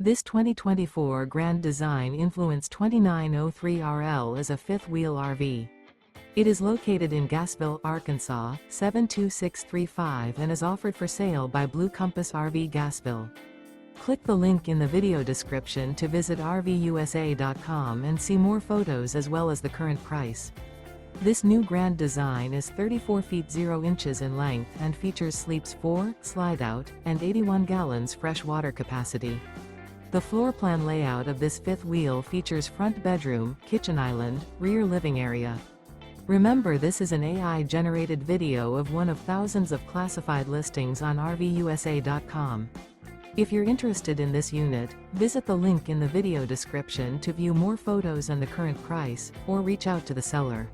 This 2024 Grand Design Influence 2903RL is a fifth-wheel RV. It is located in Gassville, Arkansas, 72635 and is offered for sale by Blue Compass RV Gassville. Click the link in the video description to visit RVUSA.com and see more photos as well as the current price. This new Grand Design is 34 feet 0 inches in length and features sleeps 4, Slideout, and 81 gallons fresh water capacity. The floor plan layout of this fifth wheel features front bedroom, kitchen island, rear living area. Remember, this is an AI-generated video of one of thousands of classified listings on RVUSA.com. If you're interested in this unit, visit the link in the video description to view more photos and the current price, or reach out to the seller.